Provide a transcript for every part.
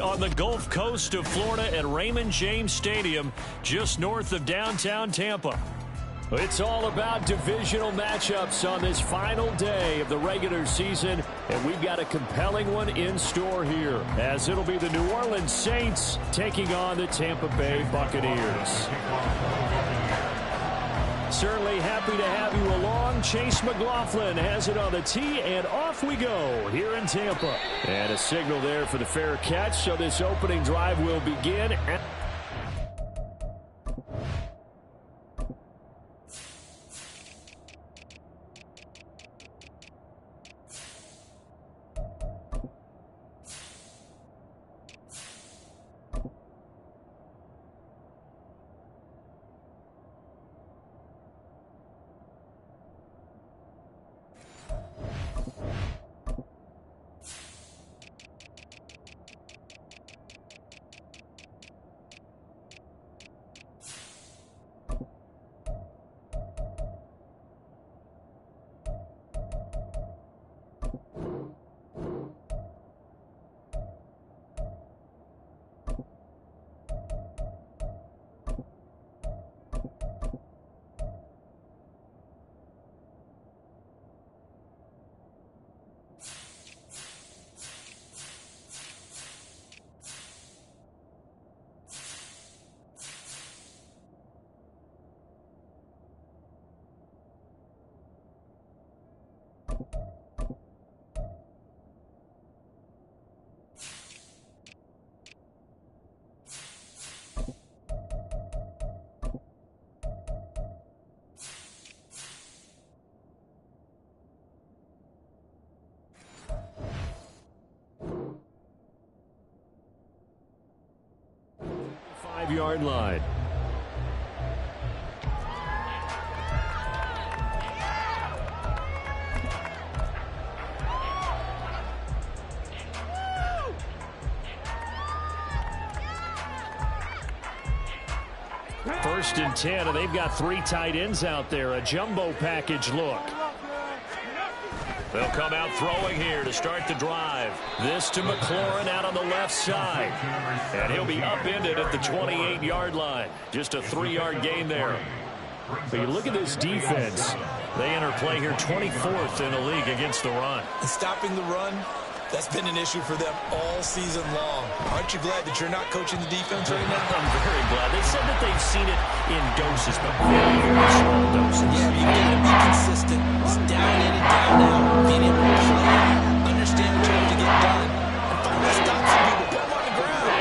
On the Gulf Coast of Florida at Raymond James Stadium, just north of downtown Tampa. It's all about divisional matchups on this final day of the regular season, and we've got a compelling one in store here, as it'll be the New Orleans Saints taking on the Tampa Bay Buccaneers. Certainly happy to have you along. Chase McLaughlin has it on the tee, and off we go here in Tampa. And a signal there for the fair catch, so this opening drive will begin. Five-yard line. First and 10, and they've got three tight ends out there. A jumbo package look. They'll come out throwing here to start the drive. This to McLaurin out on the left side. And he'll be upended at the 28-yard line. Just a 3-yard gain there. But you look at this defense. They enter play here 24th in the league against the run. And stopping the run, that's been an issue for them all season long. Aren't you glad that you're not coaching the defense right now? I'm very glad. They said that they've seen it in doses, but very, very small doses. Yeah, you got to be consistent. It's down in and down out. Being able to play, understand what you have to get done, and finally stop some people, put them on the ground.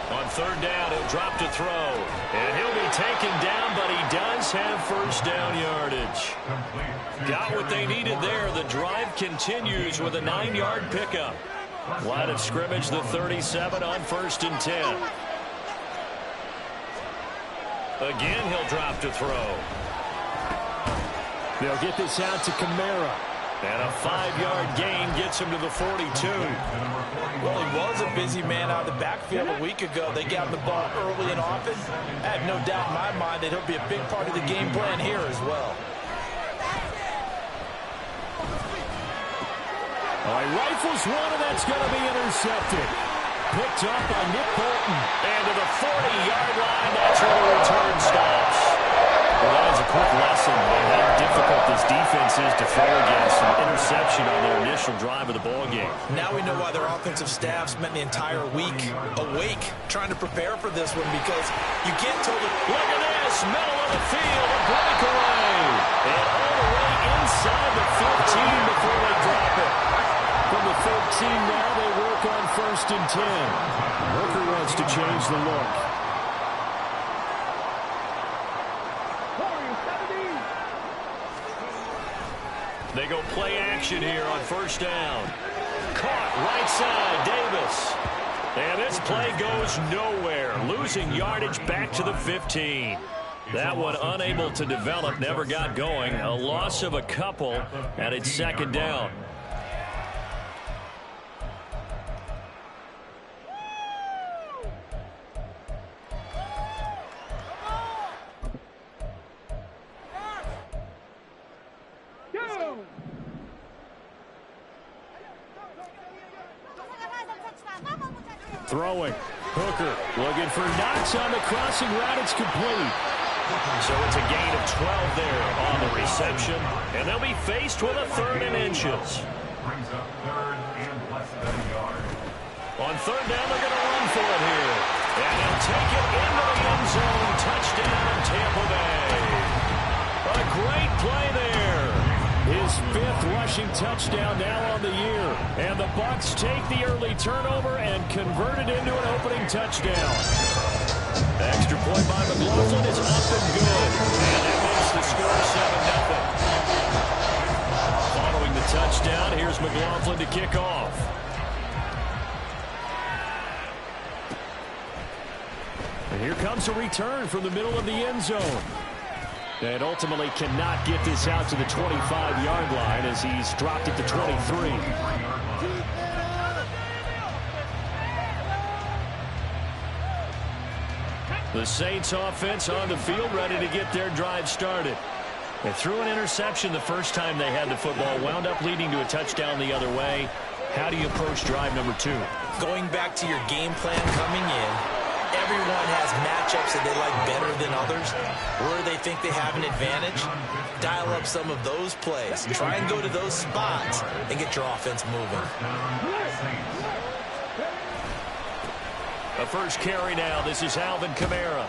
On third down, he'll drop to throw. And he'll be taken down, but he does have first down yardage. Got what they needed there. The drive continues with a 9-yard pickup. Line of scrimmage, the 37 on first and 10. Again, he'll drop to throw. They'll get this out to Kamara. And a 5-yard gain gets him to the 42. Well, he was a busy man out of the backfield a week ago. They got him the ball early and often. I have no doubt in my mind that he'll be a big part of the game plan here as well. All right, rifles one, and that's going to be intercepted. Picked up by Nick Bolton. And to the 40-yard line, that's where the return stops. Well, that was a quick lesson on how difficult this defense is to throw against. An interception on their initial drive of the ballgame. Now we know why their offensive staff spent the entire week awake trying to prepare for this one, because you can't totally... Look at this, middle of the field, a breakaway. And all the way inside the 15 before they drop it. From the 15 now, they work on first and 10. Hooker wants to change the look. They go play action here on first down. Caught right side, Davis. And this play goes nowhere. Losing yardage back to the 15. That one unable to develop, never got going. A loss of a couple, and it's second down. Throwing. Hooker looking for Knox on the crossing route. It's complete. So it's a gain of 12 there on the reception. And they'll be faced with a 3rd and inches. Brings up 3rd and less than a yard. On 3rd down, they're going to run for it here. And they'll take it into the end zone. Touchdown, Tampa Bay. A great play there. His 5th rushing touchdown now on the year. And the Bucs take the early turnover and convert it into an opening touchdown. Extra point by McLaughlin is up and good. And that makes the score 7-0. Following the touchdown, here's McLaughlin to kick off. And here comes a return from the middle of the end zone. And ultimately cannot get this out to the 25-yard line as he's dropped it to 23. The Saints offense on the field ready to get their drive started. They threw an interception the first time they had the football, wound up leading to a touchdown the other way. How do you approach drive number 2? Going back to your game plan coming in, everyone has matchups that they like better than others, where they think they have an advantage. Dial up some of those plays. Try and go to those spots and get your offense moving. The first carry now. This is Alvin Kamara.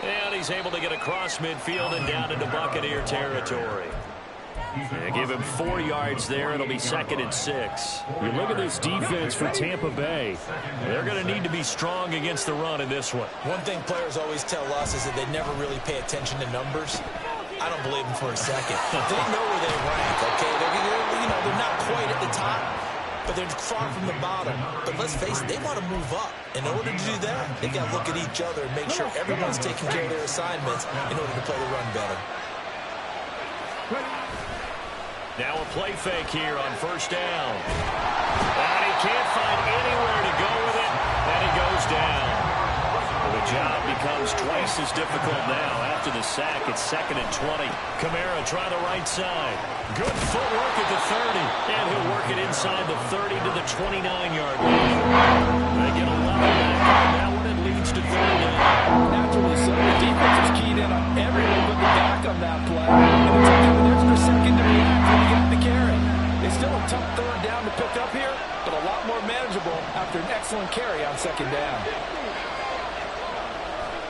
And he's able to get across midfield and down into Buccaneer territory. They give him 4 yards there. It'll be 2nd and 6. You look at this defense for Tampa Bay. They're going to need to be strong against the run in this one. One thing players always tell us is that they never really pay attention to numbers. I don't believe them for a second. They know where they rank, okay? They're not quite at the top, but they're far from the bottom. But let's face it, they want to move up. In order to do that, they got to look at each other and make sure everyone's taking care of their assignments in order to play the run better. Now a play fake here on 1st down. And he can't find anywhere to go with it, and he goes down. The job becomes twice as difficult now. After the sack, it's 2nd and 20. Kamara try the right side. Good footwork at the 30. And he'll work it inside the 30 to the 29-yard line. They get 11 back on that one. It leads to 3rd down. Naturally so. The defense is keyed in on everyone but the back on that play. And it took him an extra second to react when he got the carry. It's still a tough 3rd down to pick up here, but a lot more manageable after an excellent carry on 2nd down.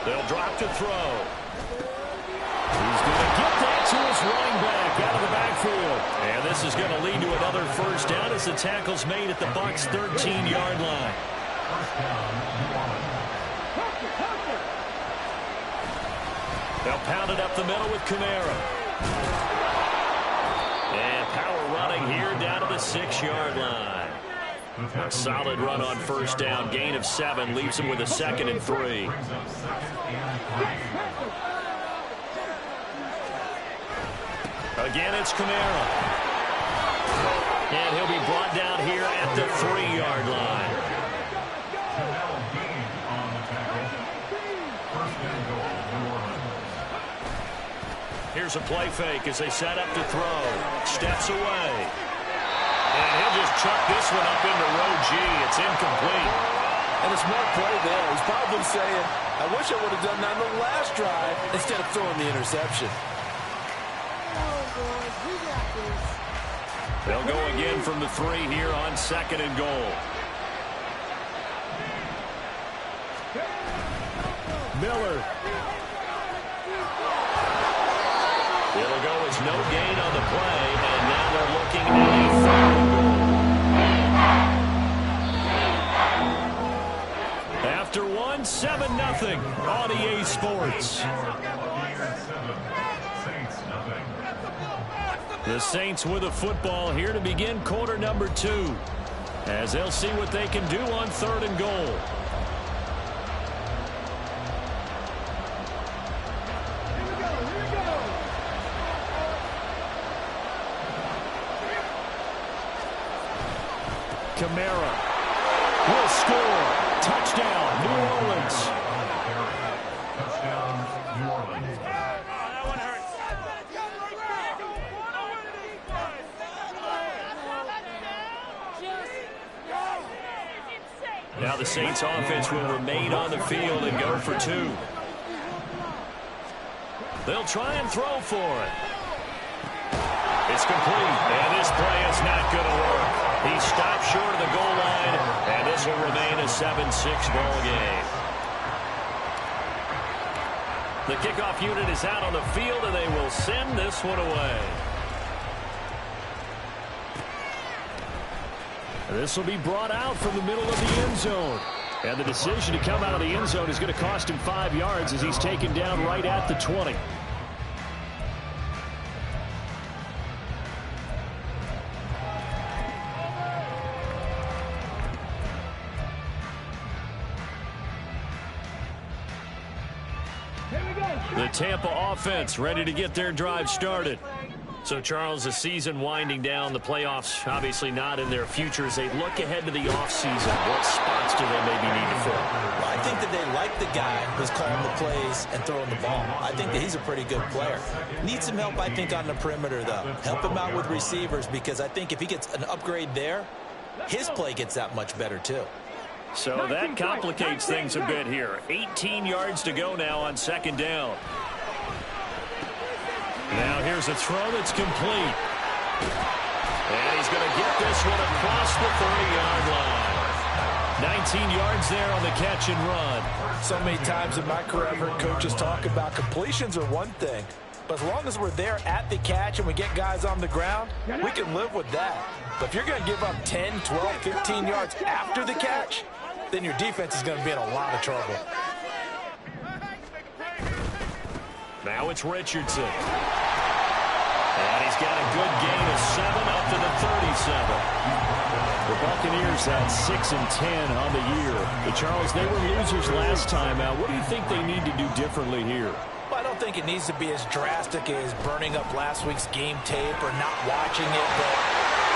They'll drop to throw. He's going to get that to his running back out of the backfield. And this is going to lead to another 1st down as the tackle's made at the Bucs' 13-yard line. They'll pound it up the middle with Kamara. And power running here down to the 6-yard line. A solid run on 1st down. Gain of 7 leaves him with a 2nd and 3. Again, it's Kamara. And he'll be brought down here at the 3-yard line. Here's a play fake as they set up to throw. Steps away. And he'll just chuck this one up into row G. It's incomplete. And a smart play there. He's probably saying, I wish I would have done that on the last drive instead of throwing the interception. They'll go again from the 3 here on 2nd and goal. Miller. It'll go as no gain on the play, and now they're looking at a 3rd and goal. After 7-0 on EA Sports. The Saints with a football here to begin quarter number 2, as they'll see what they can do on 3rd and goal. Kamara will score. Touchdown, New Orleans. Touchdown, New Orleans. Now the Saints offense will remain on the field and go for two. They'll try and throw for it. It's complete, and this play is not going to work. He stopped short of the goal line, and this will remain a 7-6 ball game. The kickoff unit is out on the field, and they will send this one away. This will be brought out from the middle of the end zone. And the decision to come out of the end zone is going to cost him 5 yards as he's taken down right at the 20. The Tampa offense ready to get their drive started. So, Charles, the season winding down, the playoffs obviously not in their future. As they look ahead to the offseason, what spots do they maybe need to fill? Well, I think that they like the guy who's calling the plays and throwing the ball. I think that he's a pretty good player. Needs some help, I think, on the perimeter, though. Help him out with receivers, because I think if he gets an upgrade there, his play gets that much better, too. So that complicates things a bit here. 18 yards to go now on second down. Now here's a throw that's complete. And he's going to get this one across the 30-yard line. 19 yards there on the catch and run. So many times in my career, I've heard coaches talk about completions are one thing. But as long as we're there at the catch and we get guys on the ground, we can live with that. But if you're going to give up 10, 12, 15 yards after the catch, then your defense is going to be in a lot of trouble. Now it's Richardson. And he's got a good gain of 7 up to the 37. The Buccaneers had 6 and 10 on the year. But Charles, they were losers last time out. What do you think they need to do differently here? Well, I don't think it needs to be as drastic as burning up last week's game tape or not watching it, but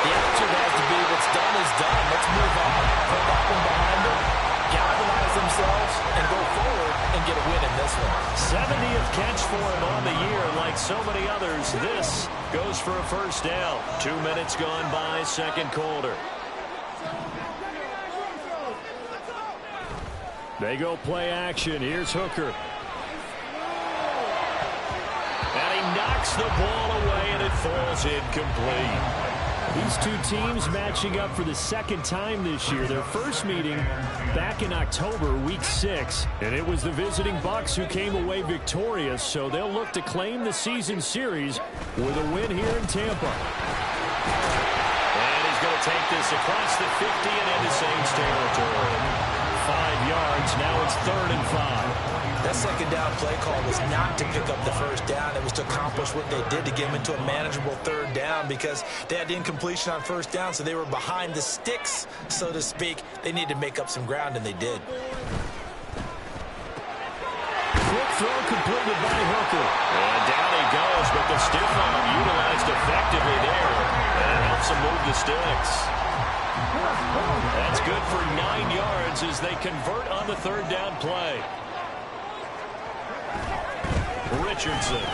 the attitude has to be what's done is done. Let's move on. Put that one behind them, galvanize themselves, and go forward and get a win in this one. 70th catch for him on the year. Like so many others, this goes for a first down. 2 minutes gone by, second quarter. They go play action. Here's Hooker. And he knocks the ball away, and it falls incomplete. These two teams matching up for the second time this year. Their first meeting back in October, week 6. And it was the visiting Bucs who came away victorious. So they'll look to claim the season series with a win here in Tampa. And he's going to take this across the 50 and into Saints territory. 5 yards. Now it's 3rd and 5. That second down play call was not to pick up the first down. It was to accomplish what they did to get them into a manageable 3rd down, because they had incompletion on first down, so they were behind the sticks, so to speak. They needed to make up some ground, and they did. Quick throw completed by Hooker. And down he goes, but the stiff arm utilized effectively there. And it helps him move the sticks. That's good for 9 yards as they convert on the 3rd down play. Richardson.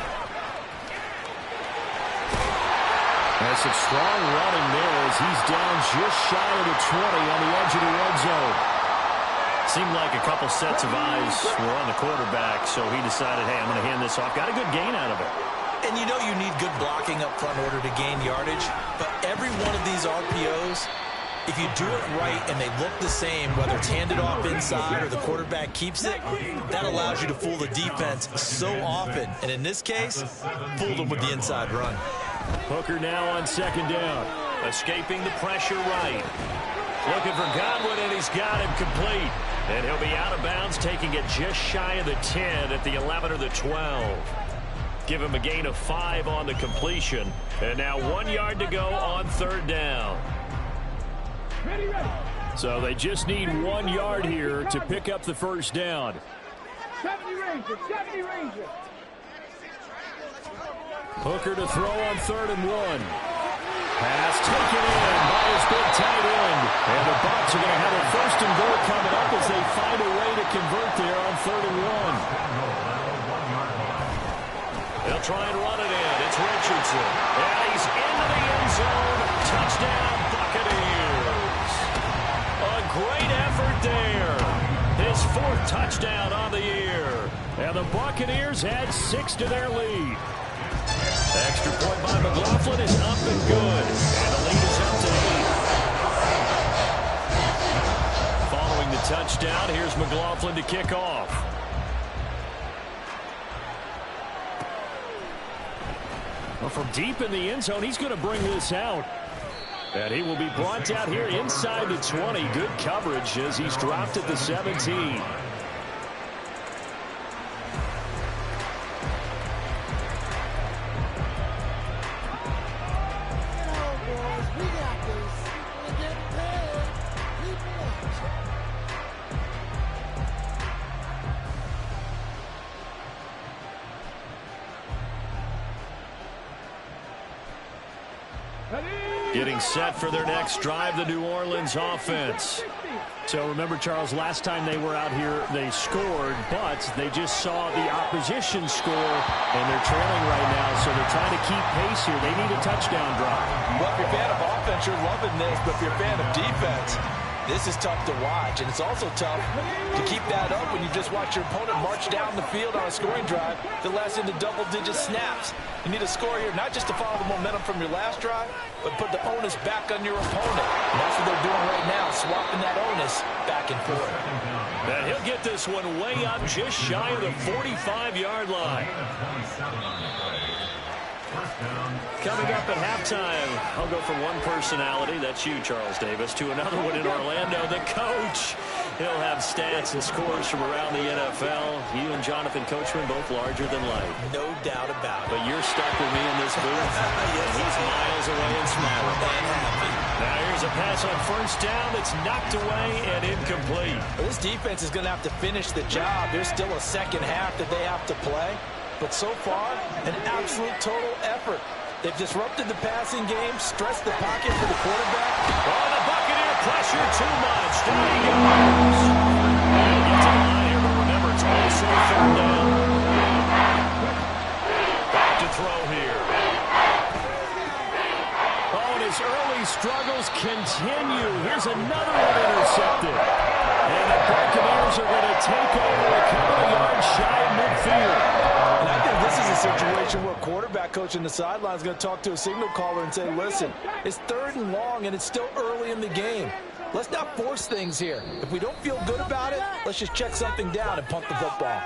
Has some strong running there as he's down just shy of the 20 on the edge of the red zone. Seemed like a couple sets of eyes were on the quarterback, so he decided, hey, I'm going to hand this off. Got a good gain out of it. And you know you need good blocking up front in order to gain yardage, but every one of these RPOs, if you do it right and they look the same, whether it's handed off inside or the quarterback keeps it, that allows you to fool the defense so often. And in this case, fooled them with the inside run. Hooker now on second down. Escaping the pressure right. Looking for Godwin, and he's got him complete. And he'll be out of bounds, taking it just shy of the 10 at the 11 or the 12. Give him a gain of 5 on the completion. And now 1 yard to go on 3rd down. So they just need 1 yard here to pick up the first down. 70 Ranger. Hooker to throw on 3rd and 1. Pass taken in by his big tight end. And the Bucs are going to have a 1st and goal coming up as they find a way to convert there on 3rd and 1. They'll try and run it in. It's Richardson. And he's into the end zone. Touchdown, Buccaneers. A great effort there. 4th touchdown on the year. And the Buccaneers add 6 to their lead. Extra point by McLaughlin is up and good. And the lead is up to 8. Following the touchdown, here's McLaughlin to kick off. Well, from deep in the end zone, he's going to bring this out. And he will be brought down here inside the 20. Good coverage as he's dropped at the 17. Getting set for their next drive, the New Orleans offense. So remember, Charles, last time they were out here, they scored, but they just saw the opposition score, and they're trailing right now, so they're trying to keep pace here. They need a touchdown drive. Well, if you're a fan of offense, you're loving this, but if you're a fan of defense, this is tough to watch, and it's also tough to keep that up when you just watch your opponent march down the field on a scoring drive that lasts into double-digit snaps. You need a score here, not just to follow the momentum from your last drive, but put the onus back on your opponent. And that's what they're doing right now, swapping that onus back and forth. And he'll get this one way up just shy of the 45-yard line. Coming up at halftime, I'll go from one personality, that's you, Charles Davis, to another one in Orlando, the coach. He'll have stats and scores from around the NFL. You and Jonathan Coachman, both larger than life. No doubt about it. But you're stuck with me in this booth. Yes, He's miles away and smiling. And happy. Now here's a pass on first down that's knocked away and incomplete. Well, this defense is going to have to finish the job. There's still a second half that they have to play. But so far, an absolute total effort. They've disrupted the passing game, stressed the pocket for the quarterback. Oh, the Buccaneer pressure too much. There he goes. He'll get to the line here, but remember, it's also 3rd down. Back to throw here. Oh, and his early struggles continue. Here's another one intercepted. And the Buccaneers are going to take over a couple of yards shy of midfield. And I think this is a situation where a quarterback coach in the sideline is going to talk to a signal caller and say, listen, it's 3rd and long and it's still early in the game. Let's not force things here. If we don't feel good about it, let's just check something down and punt the football.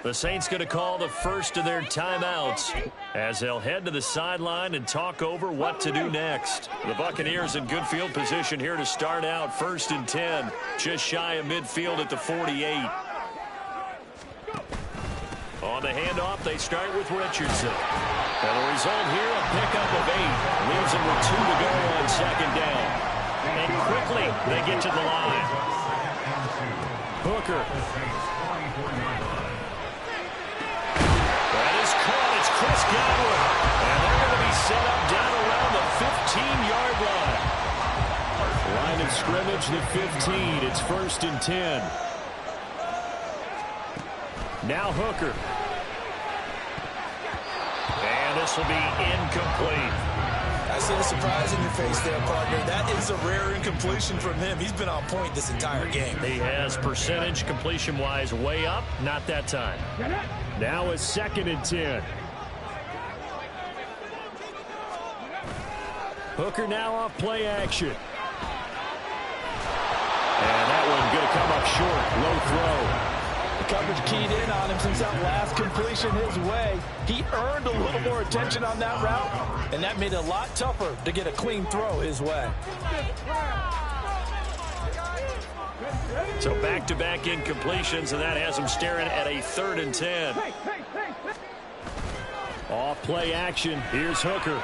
The Saints going to call the first of their timeouts as they'll head to the sideline and talk over what to do next. The Buccaneers in good field position here to start out 1st and 10, just shy of midfield at the 48. On the handoff, they start with Richardson. And the result here, a pickup of 8. Leaves them with 2 to go on 2nd down. And quickly, they get to the line. Hooker. That is caught. It's Chris Godwin. And they're going to be set up down around the 15-yard line. Line of scrimmage, the 15. It's 1st and 10. Now Hooker. And this will be incomplete. I see the surprise in your face there, partner. That is a rare incompletion from him. He's been on point this entire game. He has percentage completion-wise way up. Not that time. Now it's 2nd and 10. Hooker now off play action. And that one going to come up short. Low throw. The coverage keyed in on him since that last completion his way. He earned a little more attention on that route, and that made it a lot tougher to get a clean throw his way. So back-to-back incompletions, and that has him staring at a 3rd and 10. Off play action. Here's Hooker.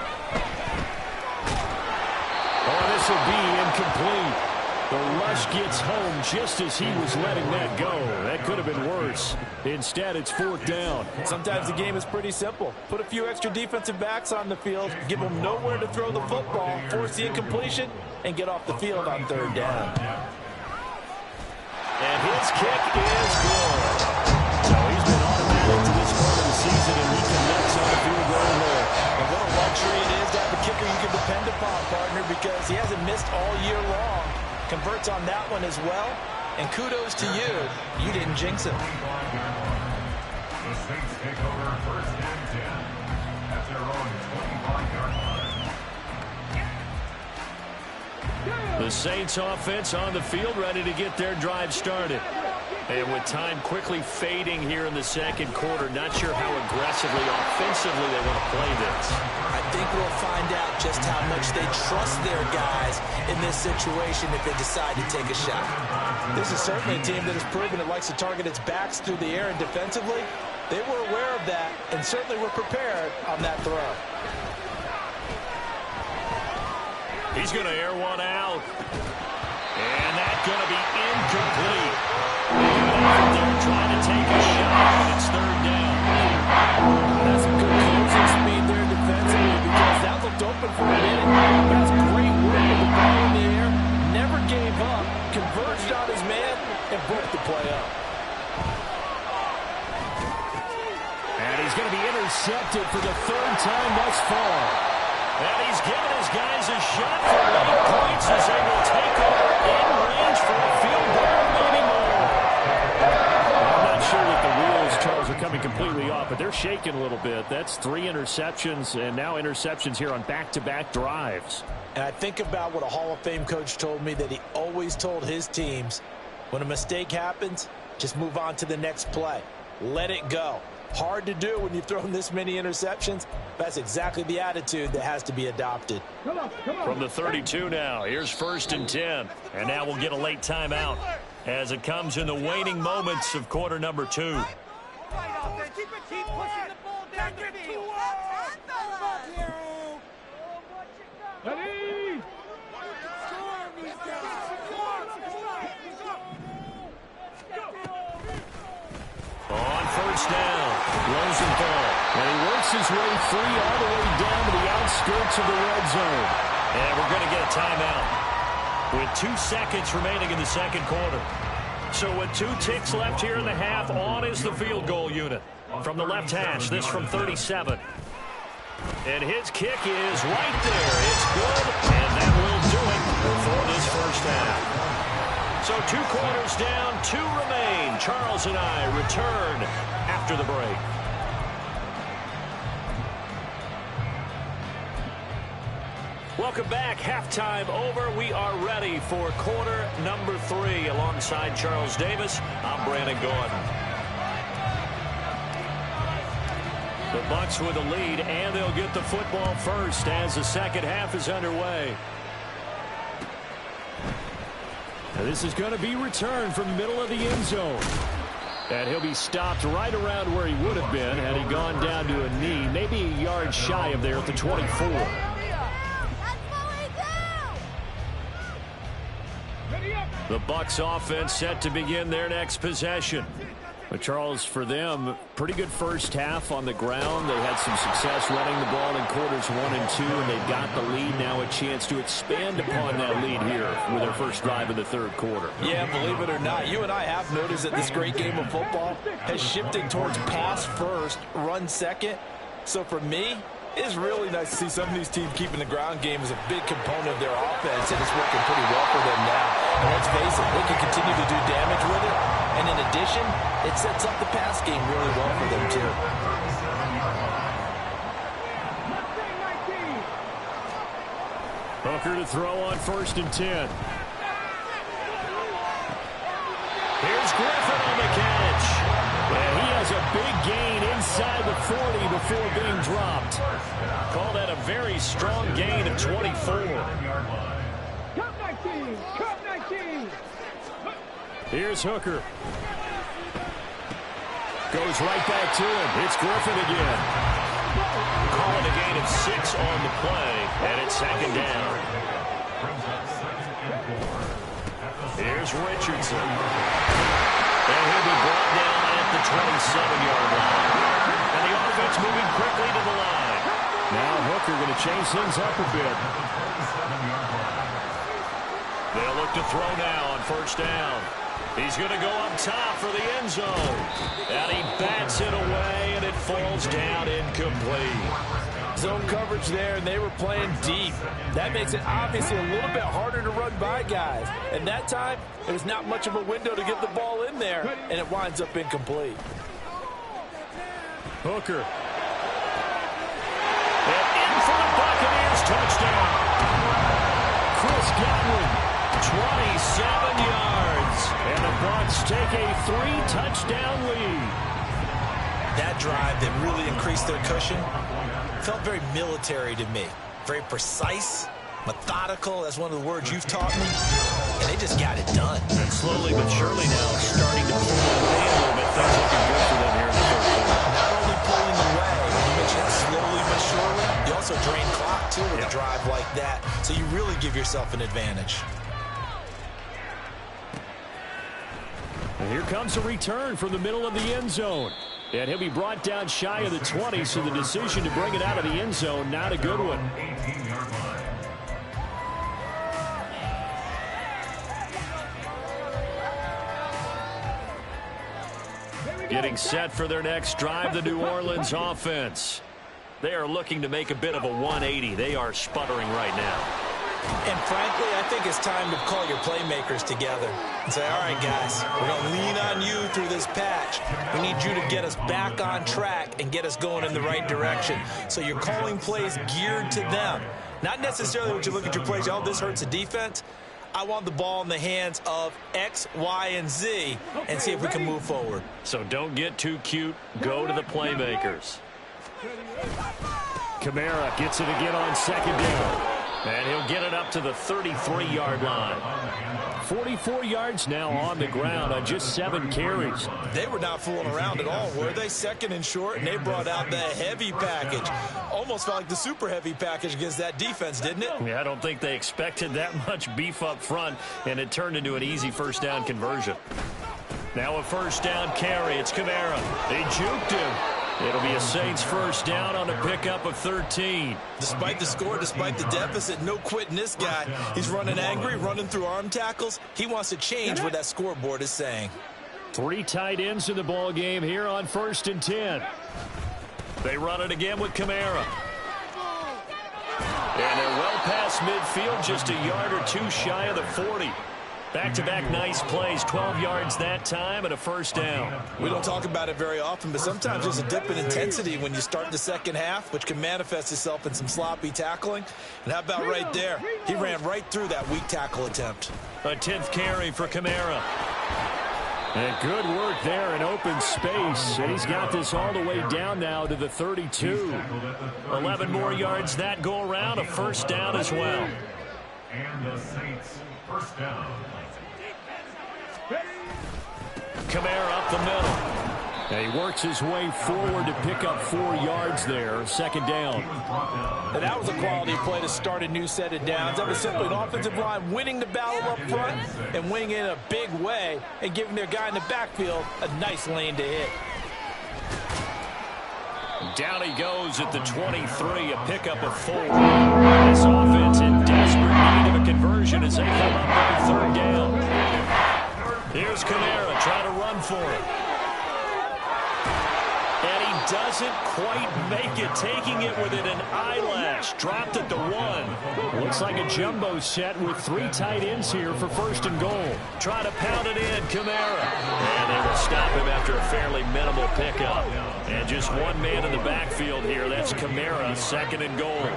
Oh, this will be incomplete. The rush gets home just as he was letting that go. That could have been worse. Instead, it's 4th down. Sometimes the game is pretty simple. Put a few extra defensive backs on the field, give them nowhere to throw the football, force the incompletion, and get off the field on 3rd down. And his kick is good. So he's been automatic to this part of the season, and he connects on the field goal there. And what a luxury it is to have a kicker you can depend upon, partner, because he hasn't missed all year long. Converts on that one as well, And kudos to you. You didn't jinx him. The Saints take over first and 10 at their own 25-yard line. The Saints offense on the field, ready to get their drive started. And with time quickly fading here in the second quarter, not sure how aggressively, offensively they want to play this. I think we'll find out just how much they trust their guys in this situation if they decide to take a shot. This is certainly a team that has proven it likes to target its backs through the air, and defensively, they were aware of that and certainly were prepared on that throw. He's going to air one out. And that's going to be incomplete. They're trying to take a shot, and it's third down. That's some good closing speed there defensively because that looked open for a minute. That's great work with the ball in the air. Never gave up, converged on his man, and broke the play up. And he's going to be intercepted for the third time thus far. And he's giving his guys a shot for 8 points as they will take over in range for a field goal, maybe more. I'm not sure that the wheels, Charles, are coming completely off, but they're shaking a little bit. That's 3 interceptions, and now interceptions here on back-to-back drives. And I think about what a Hall of Fame coach told me that he always told his teams, when a mistake happens, just move on to the next play. Let it go. Hard to do when you've thrown this many interceptions. That's exactly the attitude that has to be adopted. From the 32 now, here's first and 10. And now we'll get a late timeout as it comes in the waning moments of quarter number 2. Keep pushing the ball down the field. Ready? On first down, Rosenthal. And he works his way free all the way down to the outskirts of the red zone. And we're going to get a timeout with 2 seconds remaining in the second quarter. So with 2 ticks left here in the half, on is the field goal unit. From the left hash, this from 37. And his kick is right there. It's good, and that will do it for this first half. So 2 quarters down, 2 remain. Charles and I return after the break. Welcome back. Halftime over. We are ready for quarter number 3. Alongside Charles Davis, I'm Brandon Gordon. The Bucs with a lead, and they'll get the football first as the second half is underway. Now this is going to be returned from the middle of the end zone. And he'll be stopped right around where he would have been had he gone down to a knee, maybe a yard shy of there at the 24. The Bucs offense set to begin their next possession. But Charles, for them, pretty good first half on the ground. They had some success running the ball in quarters 1 and 2, and they've got the lead now, a chance to expand upon that lead here with their first drive of the third quarter. Yeah, believe it or not, you and I have noticed that this great game of football has shifted towards pass first, run second. So for me, it's really nice to see some of these teams keeping the ground game as a big component of their offense, and it's working pretty well for them now. And let's face it, they can continue to do damage with it. And in addition, it sets up the pass game really well for them, too. Hooker to throw on first and 10. Here's Griffin on the catch. And he has a big gain inside the 40 before being dropped. Call that a very strong gain of 24. Cut 19! Cut 19! Here's Hooker. Goes right back to him. It's Griffin again. Calling a gain of 6 on the play, and it's second down. Here's Richardson. And he'll be brought down at the 27-yard line. And the offense moving quickly to the line. Now Hooker going to change things up a bit. They'll look to throw now on first down. He's going to go up top for the end zone. And he bats it away, and it falls down incomplete. Zone coverage there, and they were playing deep. That makes it obviously a little bit harder to run by guys. And that time, it was not much of a window to get the ball in there, and it winds up incomplete. Hooker. And in for the Buccaneers touchdown. Chris Godwin, 27 yards. And the Bucs take a 3-touchdown lead. That drive that really increased their cushion felt very military to me. Very precise, methodical. That's one of the words you've taught me. And they just got it done. And slowly but surely now starting to pull away a little bit. Things looking good for them here in the third quarter. Not only pulling away, you mentioned slowly but surely, you also drain clock too with a drive like that. So you really give yourself an advantage. And here comes a return from the middle of the end zone. And he'll be brought down shy of the 20, so the decision to bring it out of the end zone, not a good one. 18-yard line. Getting set for their next drive, the New Orleans offense. They are looking to make a bit of a 180. They are sputtering right now. And frankly, I think it's time to call your playmakers together and say, all right, guys, we're going to lean on you through this patch. We need you to get us back on track and get us going in the right direction. So you're calling plays geared to them. Not necessarily when you look at your plays, oh, this hurts the defense. I want the ball in the hands of X, Y, and Z and see if we can move forward. So don't get too cute. Go to the playmakers. Kamara gets it again on second down. And he'll get it up to the 33-yard line. 44 yards now on the ground on just 7 carries. They were not fooling around at all, were they? Second and short, and they brought out the heavy package. Almost felt like the super heavy package against that defense, didn't it? Yeah, I don't think they expected that much beef up front, and it turned into an easy first down conversion. Now a first down carry. It's Kamara. They juked him. It'll be a Saints first down on a pickup of 13. Despite the score, despite the deficit, no quitting this guy. He's running angry, running through arm tackles. He wants to change what that scoreboard is saying. 3 tight ends in the ball game here on 1st and 10. They run it again with Kamara. And they're well past midfield, just a yard or two shy of the 40. Back-to-back nice plays, 12 yards that time and a first down. We don't talk about it very often, but sometimes there's a dip in intensity when you start the second half, which can manifest itself in some sloppy tackling. And how about right there? He ran right through that weak tackle attempt. A 10th carry for Kamara. And good work there in open space. And he's got this all the way down now to the 32. 11 more yards that go around, a first down as well. And the Saints first down. Kamara up the middle. And he works his way forward to pick up 4 yards there. Second down. And that was a quality play to start a new set of downs. That was simply an offensive line winning the battle up front and winning in a big way and giving their guy in the backfield a nice lane to hit. Down he goes at the 23, a pickup of 4. This offense in desperate need of a conversion as they come up with a third down. Here's Kamara trying to run for it. And he doesn't quite make it, taking it within an eyelash. Dropped at the 1. Looks like a jumbo set with 3 tight ends here for 1st and goal. Try to pound it in, Kamara. And they will stop him after a fairly minimal pickup. And just one man in the backfield here. That's Kamara, 2nd and goal.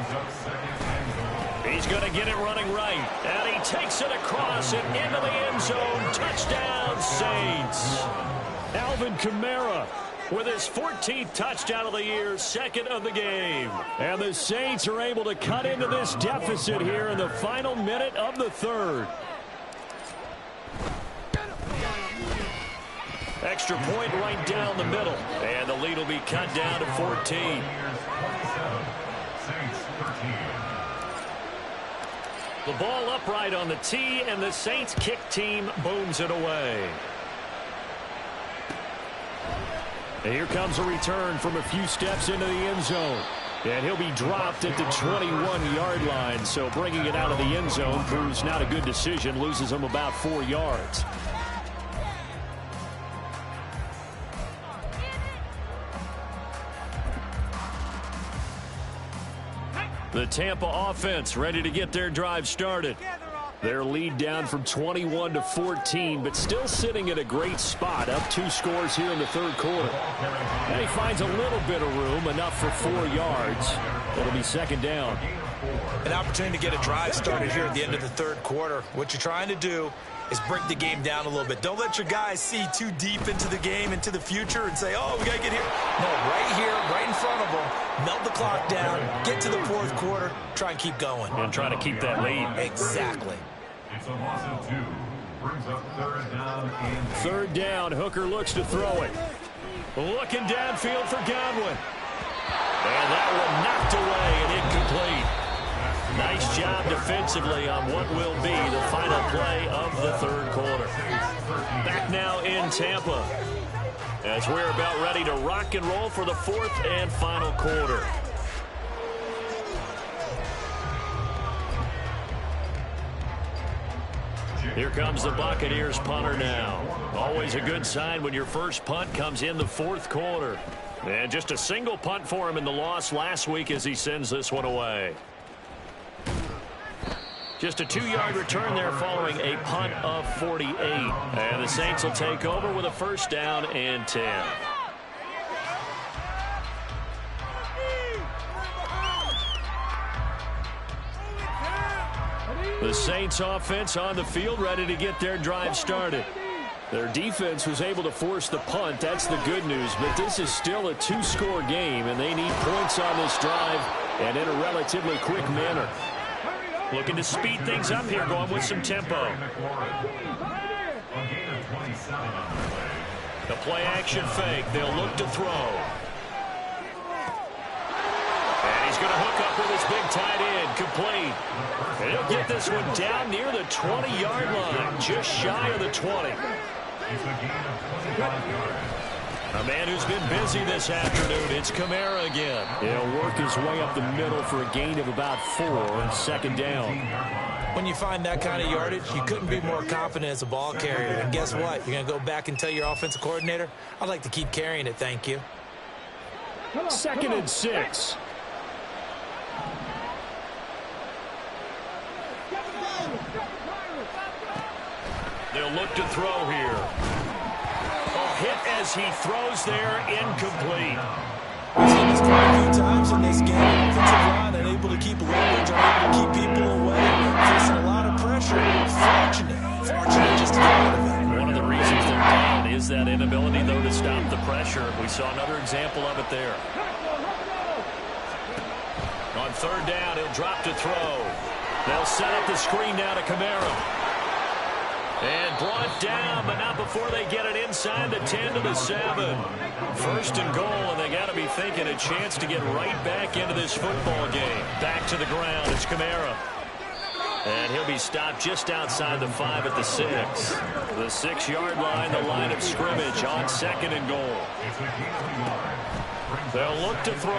He's going to get it running right. And he takes it across and into the end zone. Touchdown, Saints. Alvin Kamara with his 14th touchdown of the year, 2nd of the game. And the Saints are able to cut into this deficit here in the final minute of the 3rd. Extra point right down the middle. And the lead will be cut down to 14. Saints 13. The ball upright on the tee, and the Saints kick team booms it away. And here comes a return from a few steps into the end zone. And he'll be dropped at the 21-yard line. So bringing it out of the end zone proves not a good decision. Loses him about 4 yards. The Tampa offense ready to get their drive started. Their lead down from 21 to 14, but still sitting in a great spot, up 2 scores here in the third quarter. And he finds a little bit of room, enough for 4 yards. It'll be second down. An opportunity to get a drive started here at the end of the third quarter. What you're trying to do is break the game down a little bit. Don't let your guys see too deep into the game, into the future, and say, oh, we got to get here. No, right here, right in front of them, melt the clock down, get to the fourth quarter, try and keep going. And try to keep that lead. Exactly. It's a loss of 2. Brings up third down and 8. Third down, Hooker looks to throw it. Looking downfield for Godwin. And that one knocked away and incomplete. Nice job defensively on what will be the final play of the third quarter. Back now in Tampa as we're about ready to rock and roll for the fourth and final quarter. Here comes the Buccaneers punter now. Always a good sign when your first punt comes in the fourth quarter. And just a single punt for him in the loss last week as he sends this one away. Just a 2-yard return there following a punt of 48. And the Saints will take over with a first down and 10. The Saints offense on the field ready to get their drive started. Their defense was able to force the punt. That's the good news. But this is still a 2-score game, and they need points on this drive and in a relatively quick manner. Looking to speed things up here, going with some tempo. The play-action fake. They'll look to throw. And he's going to hook up with his big tight end. Complete. And he'll get this one down near the 20-yard line, just shy of the 20. A man who's been busy this afternoon, it's Kamara again. He'll work his way up the middle for a gain of about 4, second down. When you find that kind of yardage, you couldn't be more confident as a ball carrier. And guess what? You're going to go back and tell your offensive coordinator, I'd like to keep carrying it, thank you. Second and 6. They'll look to throw here. Hit as he throws there, incomplete. We've seen this play a few times in this game. Offensive line unable to keep leverage, unable to keep people away, facing a lot of pressure. Fortunate just to get out of it. One of the reasons they're down is that inability, though, to stop the pressure. We saw another example of it there. On third down, he'll drop to throw. They'll set up the screen now to Kamara. And brought down, but not before they get it inside the 10 to the 7. First and goal, and they got to be thinking a chance to get right back into this football game. Back to the ground, it's Kamara. And he'll be stopped just outside the 5 at the 6. The 6-yard line, the line of scrimmage on second and goal. They'll look to throw.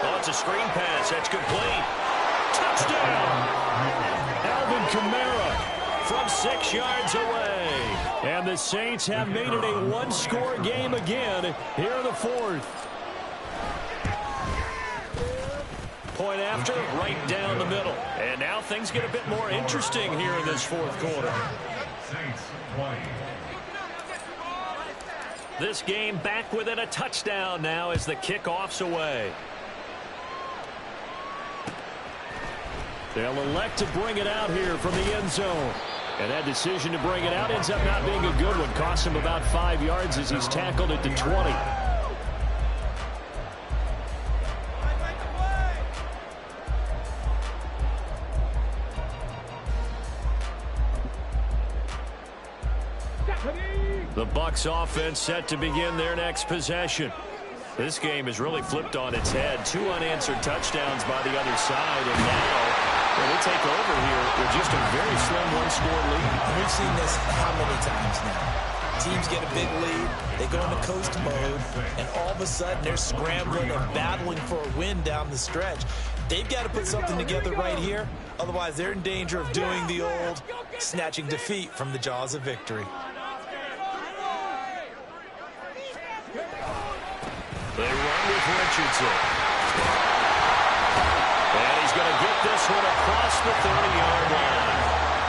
Oh, it's a screen pass. That's complete. Touchdown! Alvin Kamara from 6 yards away. And the Saints have made it a 1-score game again here in the fourth. Point after, right down the middle. And now things get a bit more interesting here in this fourth quarter. This game back within a touchdown now as the kickoff's away. They'll elect to bring it out here from the end zone. And that decision to bring it out ends up not being a good one. Costs him about 5 yards as he's tackled at the 20. The Bucs offense set to begin their next possession. This game is really flipped on its head. 2 unanswered touchdowns by the other side, and now they take over here with just a very slim 1-score lead. We've seen this how many times now? Teams get a big lead, they go into coast mode, and all of a sudden they're scrambling and battling for a win down the stretch. They've got to put something together right here, otherwise they're in danger of doing the old snatching defeat from the jaws of victory. They run with Richardson. one across the 30-yard line.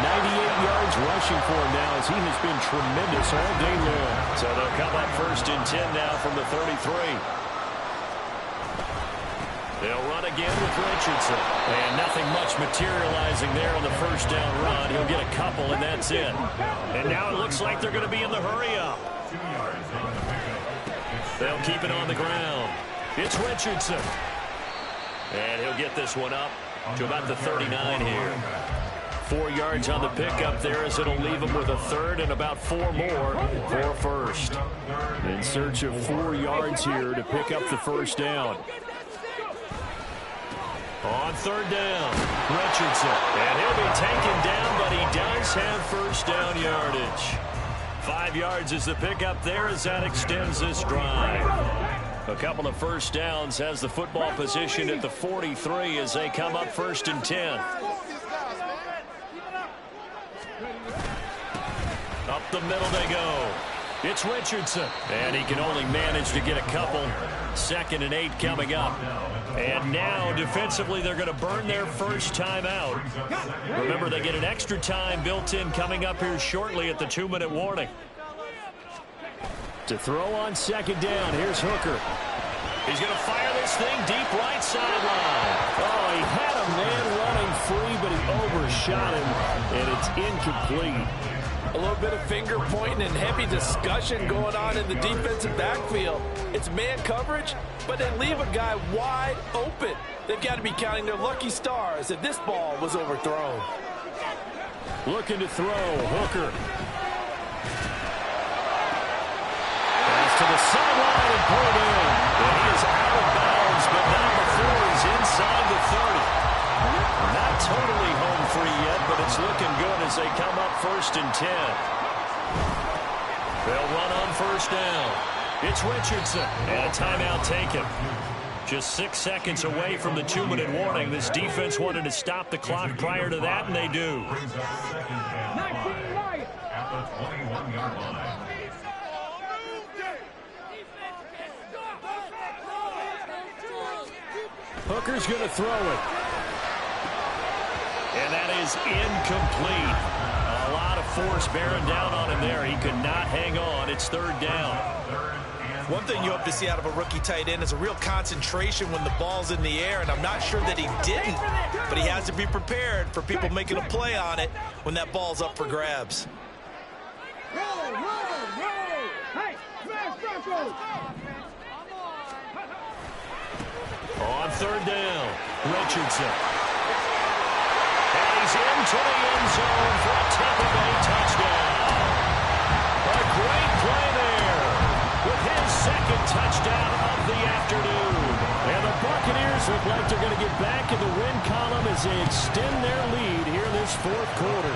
98 yards rushing for him now as he has been tremendous all day long. So they'll come up 1st and 10 now from the 33. They'll run again with Richardson. And nothing much materializing there on the first down run. He'll get a couple, and that's it. And now it looks like they're going to be in the hurry-up. They'll keep it on the ground. It's Richardson. And he'll get this one up to about the 39 here. 4 yards on the pickup there as it'll leave him with a third and about 4 more for first. In search of 4 yards here to pick up the first down. On 3rd down, Richardson. And he'll be taken down, but he does have first down yardage. 5 yards is the pickup there as that extends this drive. A couple of first downs has the football position at the 43 as they come up 1st and 10. Up the middle they go. It's Richardson. And he can only manage to get a couple. 2nd and 8 coming up. And now, defensively, they're going to burn their first time out. Remember, they get an extra time built in coming up here shortly at the 2-minute warning. To throw on 2nd down, here's Hooker. He's going to fire this thing deep right sideline. Oh, he had a man running free, but he overshot him, and it's incomplete. A little bit of finger pointing and heavy discussion going on in the defensive backfield. It's man coverage, but they leave a guy wide open. They've got to be counting their lucky stars that this ball was overthrown. Looking to throw, Hooker. Pass to the sideline and pulled in. And he is out of bounds, but now before he's inside the 30. Not totally home free yet, but it's looking good as they come up 1st and 10. They'll run on 1st down. It's Richardson, and a timeout taken. Just 6 seconds away from the 2-minute warning. This defense wanted to stop the clock prior to that, and they do. At the 21-yard line. Hooker's going to throw it. And that is incomplete. A lot of force bearing down on him there. He could not hang on. It's 3rd down. One thing you hope to see out of a rookie tight end is a real concentration when the ball's in the air, and I'm not sure that he didn't, but he has to be prepared for people making a play on it when that ball's up for grabs. On 3rd down, Richardson. And he's into the end zone for a Tampa Bay touchdown. A great play there with his 2nd touchdown of the afternoon. And the Buccaneers look like they're going to get back in the win column as they extend their lead here in this 4th quarter.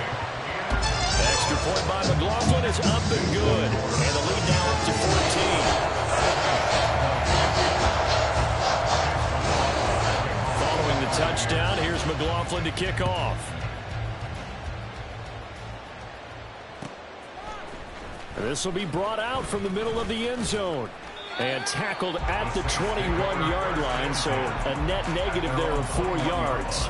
Extra point by McLaughlin is up and good. And the lead now up to 14. Following the touchdown, here's McLaughlin to kick off. This will be brought out from the middle of the end zone. And tackled at the 21-yard line, so a net negative there of 4 yards.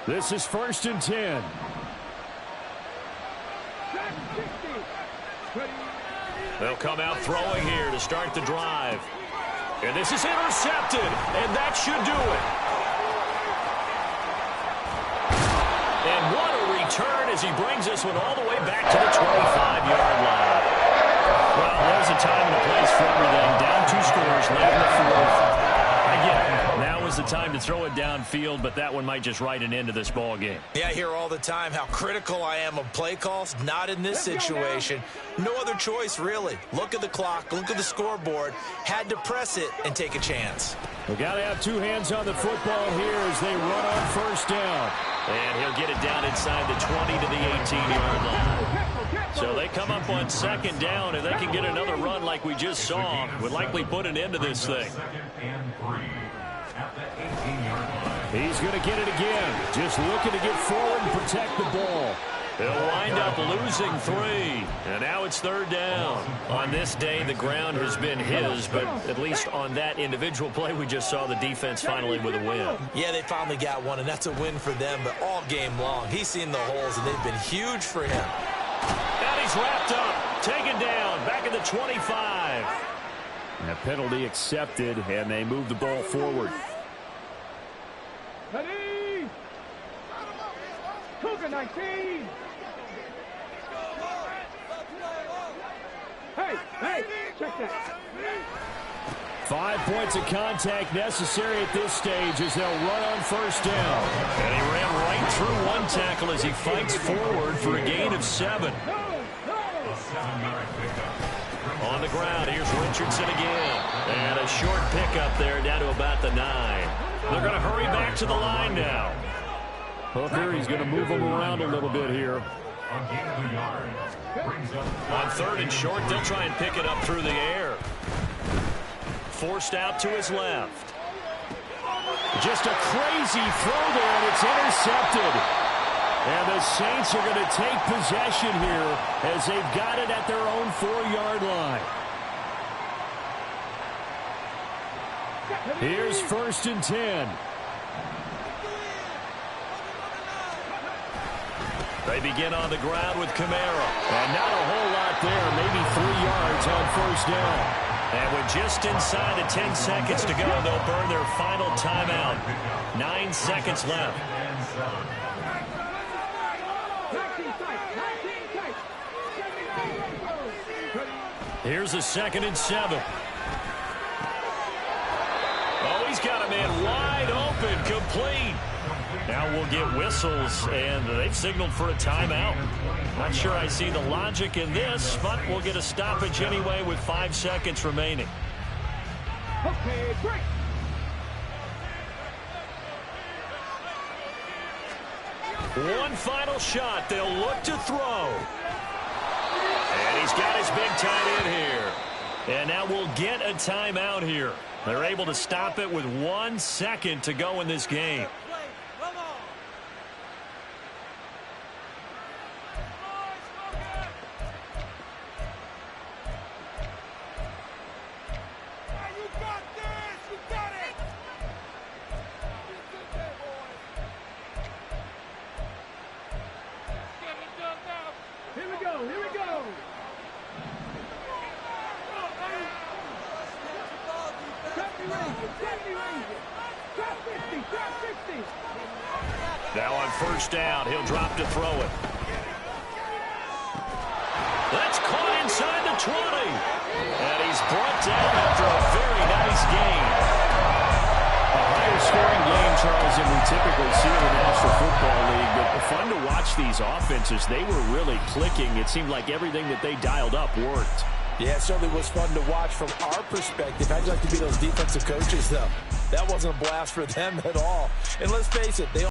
This is 1st and 10. They'll come out throwing here to start the drive. And this is intercepted, and that should do it. And what a return as he brings this one all the way back to the 25-yard line. Well, there's a time and a place for everything. Down 2 scores, late in the 4th. I get it. Now is the time to throw it downfield, but that one might just write an end to this ball game. Yeah, I hear all the time how critical I am of play calls. Not in this situation. No other choice, really. Look at the clock. Look at the scoreboard. Had to press it and take a chance. We got to have 2 hands on the football here as they run on 1st down. And he'll get it down inside the 20 to the 18-yard line. So they come up on 2nd down, and they can get another run like we just saw. Would likely put an end to this thing. He's going to get it again. Just looking to get forward and protect the ball. They'll wind up losing 3, and now it's 3rd down. On this day, the ground has been his, but at least on that individual play, we just saw the defense finally with a win. Yeah, they finally got one, and that's a win for them, but all game long, he's seen the holes, and they've been huge for him. And he's wrapped up, taken down, back at the 25. And a penalty accepted, and they move the ball forward. Ready? Cougar 19. Hey, check that. 5 points of contact necessary at this stage as they'll run on 1st down. And he ran right through one tackle as he fights forward for a gain of 7. On the ground, here's Richardson again. And a short pickup there down to about the 9. They're going to hurry back to the line now. Hooker, he's going to move them around a little bit here. On 3rd and short, they'll try and pick it up through the air. Forced out to his left. Just a crazy throw there, and it's intercepted. And the Saints are going to take possession here as they've got it at their own 4-yard line. Here's 1st and 10. They begin on the ground with Kamara. And not a whole lot there, maybe 3 yards on 1st down. And with just inside of 10 seconds to go, they'll burn their final timeout. 9 seconds left. Here's a 2nd and 7. Oh, he's got a man wide open, complete. Now we'll get whistles, and they've signaled for a timeout. Not sure I see the logic in this, but we'll get a stoppage anyway with 5 seconds remaining. Okay, great. One final shot. They'll look to throw. And he's got his big tight end here. And now we'll get a timeout here. They're able to stop it with 1 second to go in this game. Here we go. Now on 1st down, he'll drop to throw it. That's caught inside the 20. And he's brought down after a very nice gain. A higher scoring game, Charles, than we typically see in the National Football League. But fun to watch these offenses. They were really clicking. It seemed like everything that they dialed up worked. Yeah, it certainly was fun to watch from our perspective. How'd you like to be those defensive coaches, though? That wasn't a blast for them at all. And let's face it, they